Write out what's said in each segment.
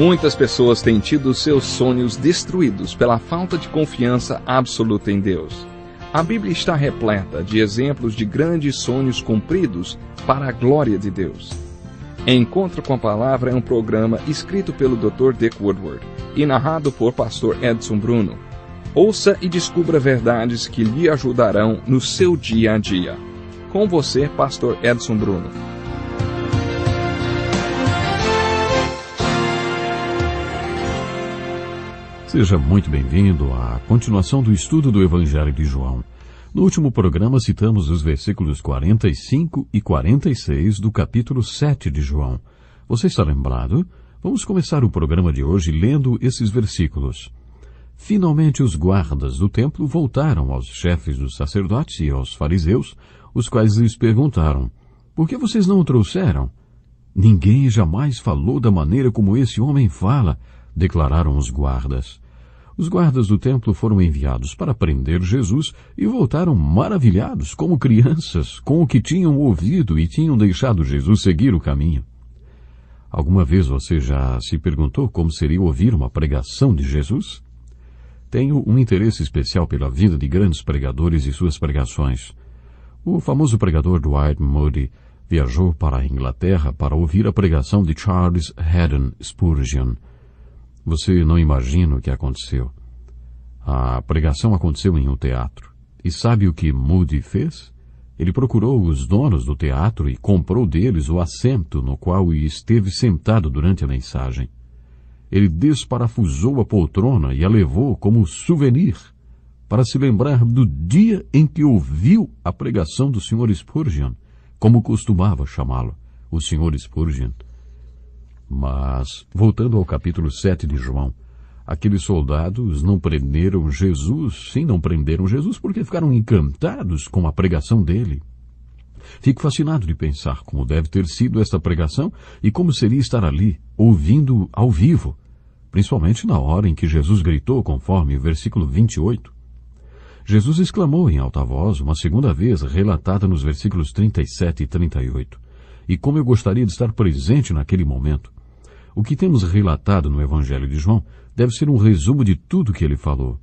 Muitas pessoas têm tido seus sonhos destruídos pela falta de confiança absoluta em Deus. A Bíblia está repleta de exemplos de grandes sonhos cumpridos para a glória de Deus. Encontro com a Palavra é um programa escrito pelo Dr. Dick Woodward e narrado por Pastor Edson Bruno. Ouça e descubra verdades que lhe ajudarão no seu dia a dia. Com você, Pastor Edson Bruno. Seja muito bem-vindo à continuação do estudo do Evangelho de João. No último programa citamos os versículos 45 e 46 do capítulo 7 de João. Você está lembrado? Vamos começar o programa de hoje lendo esses versículos. Finalmente os guardas do templo voltaram aos chefes dos sacerdotes e aos fariseus, os quais lhes perguntaram: por que vocês não o trouxeram? Ninguém jamais falou da maneira como esse homem fala, declararam os guardas. Os guardas do templo foram enviados para prender Jesus e voltaram maravilhados, como crianças, com o que tinham ouvido e tinham deixado Jesus seguir o caminho. Alguma vez você já se perguntou como seria ouvir uma pregação de Jesus? Tenho um interesse especial pela vida de grandes pregadores e suas pregações. O famoso pregador Dwight Moody viajou para a Inglaterra para ouvir a pregação de Charles Haddon Spurgeon. Você não imagina o que aconteceu. A pregação aconteceu em um teatro. E sabe o que Moody fez? Ele procurou os donos do teatro e comprou deles o assento no qual esteve sentado durante a mensagem. Ele desparafusou a poltrona e a levou como souvenir para se lembrar do dia em que ouviu a pregação do Sr. Spurgeon, como costumava chamá-lo, o Sr. Spurgeon. Mas, voltando ao capítulo 7 de João, aqueles soldados não prenderam Jesus, não prenderam Jesus porque ficaram encantados com a pregação dele. Fico fascinado de pensar como deve ter sido esta pregação e como seria estar ali, ouvindo ao vivo, principalmente na hora em que Jesus gritou, conforme o versículo 28. Jesus exclamou em alta voz, uma segunda vez, relatada nos versículos 37 e 38. E como eu gostaria de estar presente naquele momento. O que temos relatado no Evangelho de João deve ser um resumo de tudo que ele falou.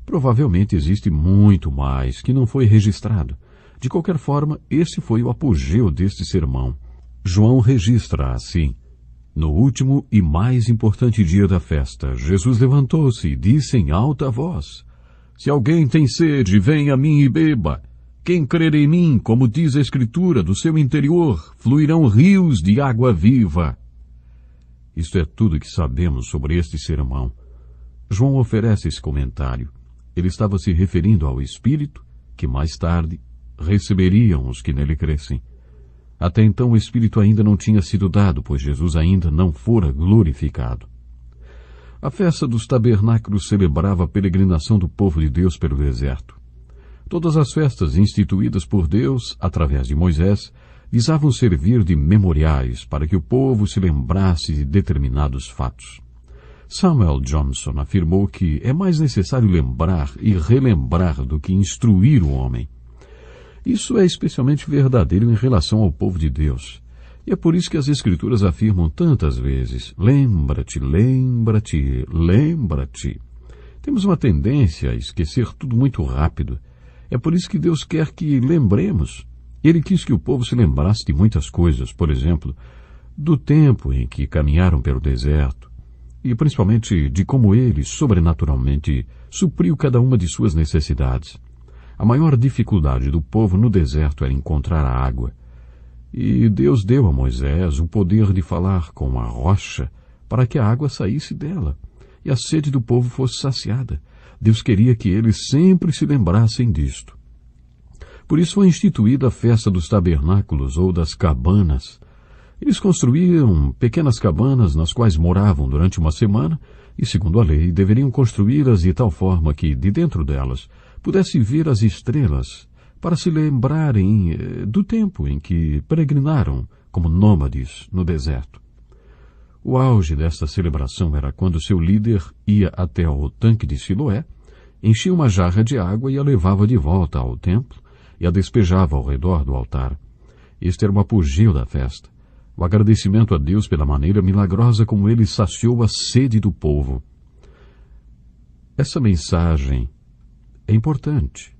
Provavelmente existe muito mais que não foi registrado. De qualquer forma, esse foi o apogeu deste sermão. João registra assim: no último e mais importante dia da festa, Jesus levantou-se e disse em alta voz: se alguém tem sede, venha a mim e beba. Quem crer em mim, como diz a Escritura, do seu interior fluirão rios de água viva. Isto é tudo que sabemos sobre este sermão. João oferece esse comentário. Ele estava se referindo ao Espírito, que mais tarde receberiam os que nele crescem. Até então o Espírito ainda não tinha sido dado, pois Jesus ainda não fora glorificado. A festa dos tabernáculos celebrava a peregrinação do povo de Deus pelo deserto. Todas as festas instituídas por Deus, através de Moisés, visavam servir de memoriais para que o povo se lembrasse de determinados fatos. Samuel Johnson afirmou que é mais necessário lembrar e relembrar do que instruir o homem. Isso é especialmente verdadeiro em relação ao povo de Deus. E é por isso que as Escrituras afirmam tantas vezes: lembra-te, lembra-te, lembra-te. Temos uma tendência a esquecer tudo muito rápido. É por isso que Deus quer que lembremos. Ele quis que o povo se lembrasse de muitas coisas, por exemplo, do tempo em que caminharam pelo deserto, e principalmente de como ele, sobrenaturalmente, supriu cada uma de suas necessidades. A maior dificuldade do povo no deserto era encontrar a água. E Deus deu a Moisés o poder de falar com a rocha para que a água saísse dela e a sede do povo fosse saciada. Deus queria que eles sempre se lembrassem disto. Por isso foi instituída a festa dos tabernáculos ou das cabanas. Eles construíam pequenas cabanas nas quais moravam durante uma semana e, segundo a lei, deveriam construí-las de tal forma que, de dentro delas, pudesse ver as estrelas para se lembrarem do tempo em que peregrinaram como nômades no deserto. O auge desta celebração era quando seu líder ia até ao tanque de Siloé, enchia uma jarra de água e a levava de volta ao templo e a despejava ao redor do altar. Este era o apogeu da festa. O agradecimento a Deus pela maneira milagrosa como ele saciou a sede do povo. Essa mensagem é importante.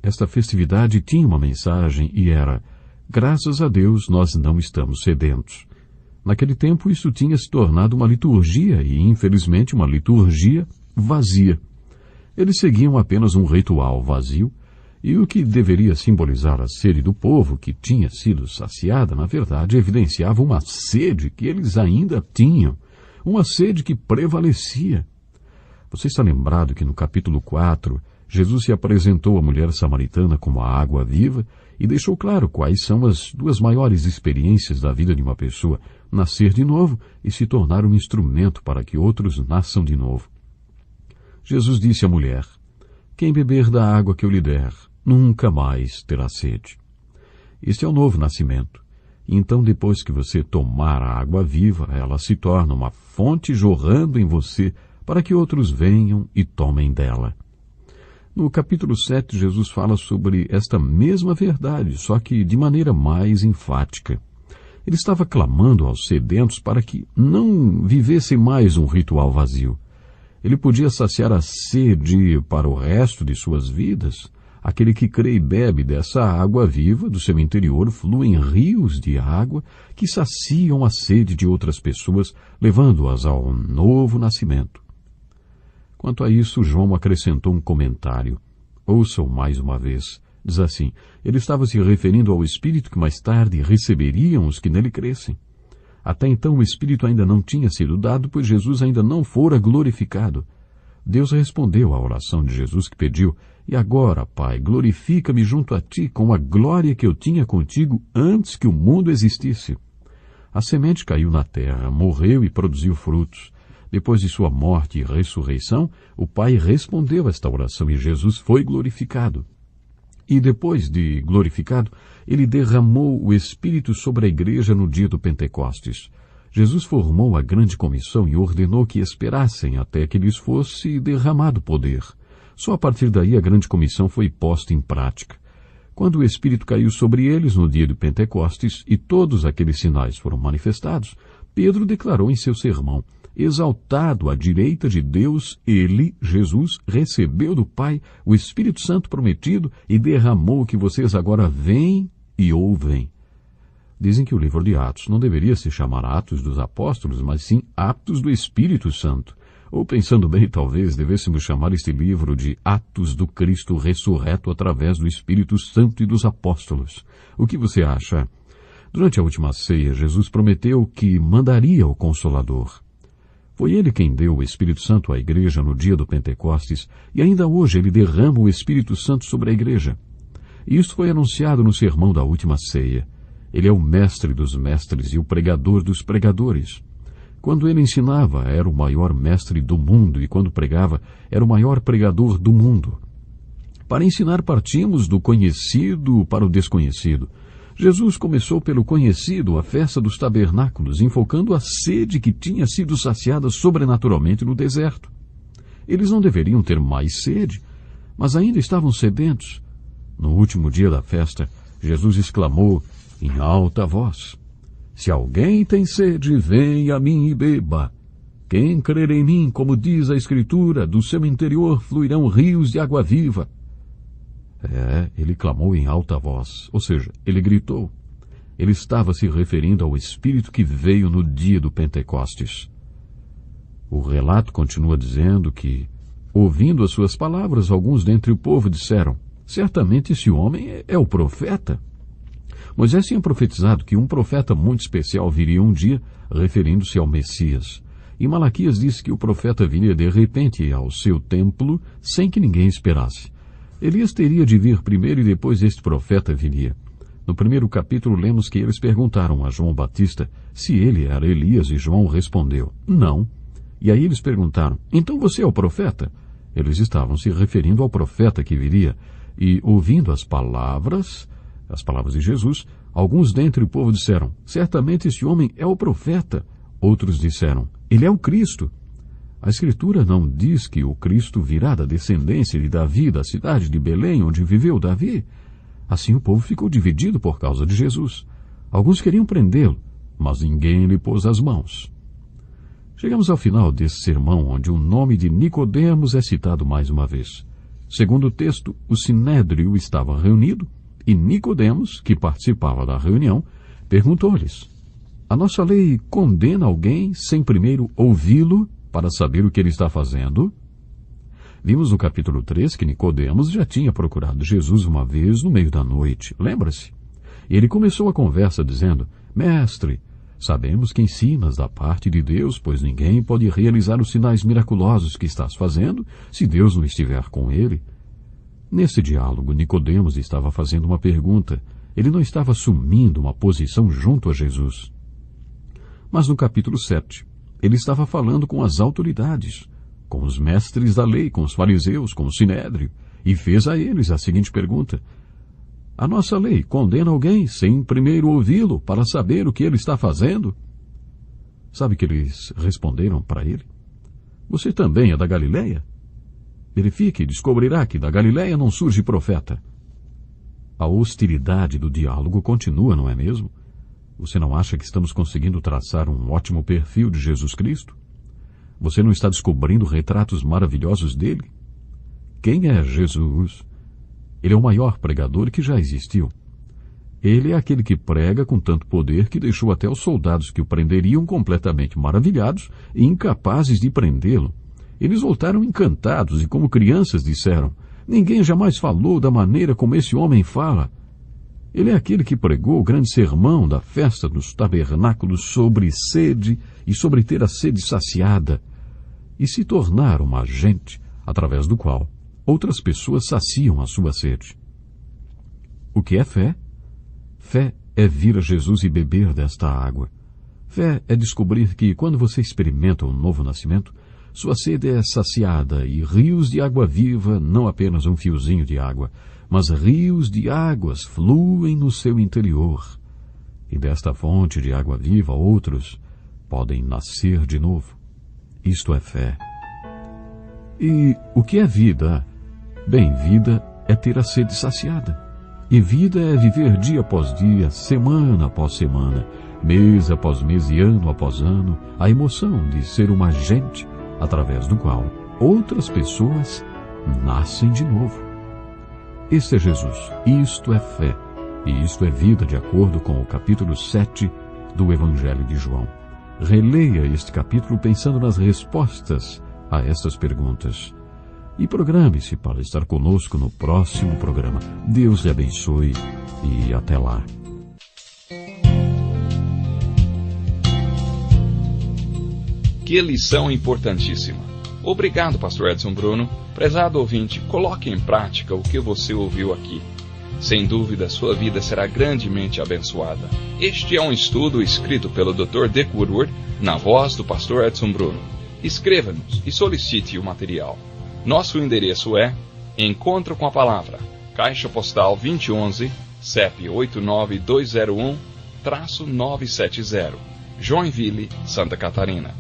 Esta festividade tinha uma mensagem e era: graças a Deus nós não estamos sedentos. Naquele tempo isso tinha se tornado uma liturgia e, infelizmente, uma liturgia vazia. Eles seguiam apenas um ritual vazio, e o que deveria simbolizar a sede do povo, que tinha sido saciada, na verdade, evidenciava uma sede que eles ainda tinham, uma sede que prevalecia. Você está lembrado que no capítulo 4, Jesus se apresentou à mulher samaritana como a água viva e deixou claro quais são as duas maiores experiências da vida de uma pessoa: nascer de novo e se tornar um instrumento para que outros nasçam de novo. Jesus disse à mulher: quem beber da água que eu lhe der, nunca mais terá sede. Este é o novo nascimento. Então, depois que você tomar a água viva, ela se torna uma fonte jorrando em você para que outros venham e tomem dela. No capítulo 7, Jesus fala sobre esta mesma verdade, só que de maneira mais enfática. Ele estava clamando aos sedentos para que não vivessem mais um ritual vazio. Ele podia saciar a sede para o resto de suas vidas. Aquele que crê e bebe dessa água viva, do seu interior fluem rios de água que saciam a sede de outras pessoas, levando-as ao novo nascimento. Quanto a isso, João acrescentou um comentário. Ouçam mais uma vez. Diz assim: ele estava se referindo ao Espírito que mais tarde receberiam os que nele crescem. Até então o Espírito ainda não tinha sido dado, pois Jesus ainda não fora glorificado. Deus respondeu à oração de Jesus que pediu: e agora, Pai, glorifica-me junto a ti com a glória que eu tinha contigo antes que o mundo existisse. A semente caiu na terra, morreu e produziu frutos. Depois de sua morte e ressurreição, o Pai respondeu a esta oração e Jesus foi glorificado. E depois de glorificado, ele derramou o Espírito sobre a igreja no dia do Pentecostes. Jesus formou a grande comissão e ordenou que esperassem até que lhes fosse derramado poder. Só a partir daí a grande comissão foi posta em prática. Quando o Espírito caiu sobre eles no dia do Pentecostes e todos aqueles sinais foram manifestados, Pedro declarou em seu sermão: exaltado à direita de Deus, ele, Jesus, recebeu do Pai o Espírito Santo prometido e derramou o que vocês agora veem e ouvem. Dizem que o livro de Atos não deveria se chamar Atos dos Apóstolos, mas sim Atos do Espírito Santo. Ou, pensando bem, talvez devêssemos chamar este livro de Atos do Cristo ressurreto através do Espírito Santo e dos Apóstolos. O que você acha? Durante a última ceia, Jesus prometeu que mandaria o Consolador. Foi ele quem deu o Espírito Santo à igreja no dia do Pentecostes, e ainda hoje ele derrama o Espírito Santo sobre a igreja. Isto foi anunciado no sermão da última ceia. Ele é o mestre dos mestres e o pregador dos pregadores. Quando ele ensinava, era o maior mestre do mundo, e quando pregava, era o maior pregador do mundo. Para ensinar, partimos do conhecido para o desconhecido. Jesus começou pelo conhecido, a festa dos tabernáculos, enfocando a sede que tinha sido saciada sobrenaturalmente no deserto. Eles não deveriam ter mais sede, mas ainda estavam sedentos. No último dia da festa, Jesus exclamou em alta voz: se alguém tem sede, venha a mim e beba. Quem crer em mim, como diz a Escritura, do seu interior fluirão rios de água viva. Ele clamou em alta voz, ou seja, ele gritou. Ele estava se referindo ao Espírito que veio no dia do Pentecostes. O relato continua dizendo que, ouvindo as suas palavras, alguns dentre o povo disseram: certamente esse homem é o profeta. Moisés tinha profetizado que um profeta muito especial viria um dia, referindo-se ao Messias. E Malaquias disse que o profeta viria de repente ao seu templo, sem que ninguém esperasse. Elias teria de vir primeiro e depois este profeta viria. No primeiro capítulo lemos que eles perguntaram a João Batista se ele era Elias e João respondeu: não. E aí eles perguntaram: então você é o profeta? Eles estavam se referindo ao profeta que viria. E ouvindo as palavras de Jesus, alguns dentre o povo disseram: certamente esse homem é o profeta. Outros disseram: ele é o Cristo. A Escritura não diz que o Cristo virá da descendência de Davi, da cidade de Belém, onde viveu Davi. Assim o povo ficou dividido por causa de Jesus. Alguns queriam prendê-lo, mas ninguém lhe pôs as mãos. Chegamos ao final desse sermão, onde o nome de Nicodemos é citado mais uma vez. Segundo o texto, o sinédrio estava reunido e Nicodemos, que participava da reunião, perguntou-lhes: a nossa lei condena alguém sem primeiro ouvi-lo para saber o que ele está fazendo? Vimos no capítulo 3 que Nicodemos já tinha procurado Jesus uma vez no meio da noite, lembra-se? Ele começou a conversa dizendo: Mestre, sabemos que ensinas da parte de Deus, pois ninguém pode realizar os sinais miraculosos que estás fazendo se Deus não estiver com ele. Nesse diálogo, Nicodemos estava fazendo uma pergunta. Ele não estava assumindo uma posição junto a Jesus. Mas no capítulo 7, ele estava falando com as autoridades, com os mestres da lei, com os fariseus, com o sinédrio, e fez a eles a seguinte pergunta: a nossa lei condena alguém sem primeiro ouvi-lo para saber o que ele está fazendo? Sabe que eles responderam para ele? Você também é da Galileia? Verifique e descobrirá que da Galileia não surge profeta. A hostilidade do diálogo continua, não é mesmo? Você não acha que estamos conseguindo traçar um ótimo perfil de Jesus Cristo? Você não está descobrindo retratos maravilhosos dele? Quem é Jesus? Ele é o maior pregador que já existiu. Ele é aquele que prega com tanto poder que deixou até os soldados que o prenderiam completamente maravilhados e incapazes de prendê-lo. Eles voltaram encantados e, como crianças, disseram: ninguém jamais falou da maneira como esse homem fala. Ele é aquele que pregou o grande sermão da festa dos tabernáculos sobre sede e sobre ter a sede saciada, e se tornar um agente através do qual outras pessoas saciam a sua sede. O que é fé? Fé é vir a Jesus e beber desta água. Fé é descobrir que, quando você experimenta um novo nascimento, sua sede é saciada e rios de água viva, não apenas um fiozinho de água, mas rios de águas fluem no seu interior. E desta fonte de água viva outros podem nascer de novo. Isto é fé. E o que é vida? Bem, vida é ter a sede saciada. E vida é viver dia após dia, semana após semana, mês após mês e ano após ano, a emoção de ser um agente através do qual outras pessoas nascem de novo. Este é Jesus, isto é fé, e isto é vida, de acordo com o capítulo 7 do Evangelho de João. Releia este capítulo pensando nas respostas a estas perguntas. E programe-se para estar conosco no próximo programa. Deus lhe abençoe e até lá. Que lição importantíssima. Obrigado, pastor Edson Bruno. Prezado ouvinte, coloque em prática o que você ouviu aqui. Sem dúvida, sua vida será grandemente abençoada. Este é um estudo escrito pelo Dr. Dick Woodward, na voz do pastor Edson Bruno. Escreva-nos e solicite o material. Nosso endereço é Encontro com a Palavra, Caixa Postal 2011, CEP 89201-970, Joinville, Santa Catarina.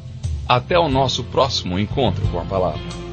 Até o nosso próximo encontro com a Palavra.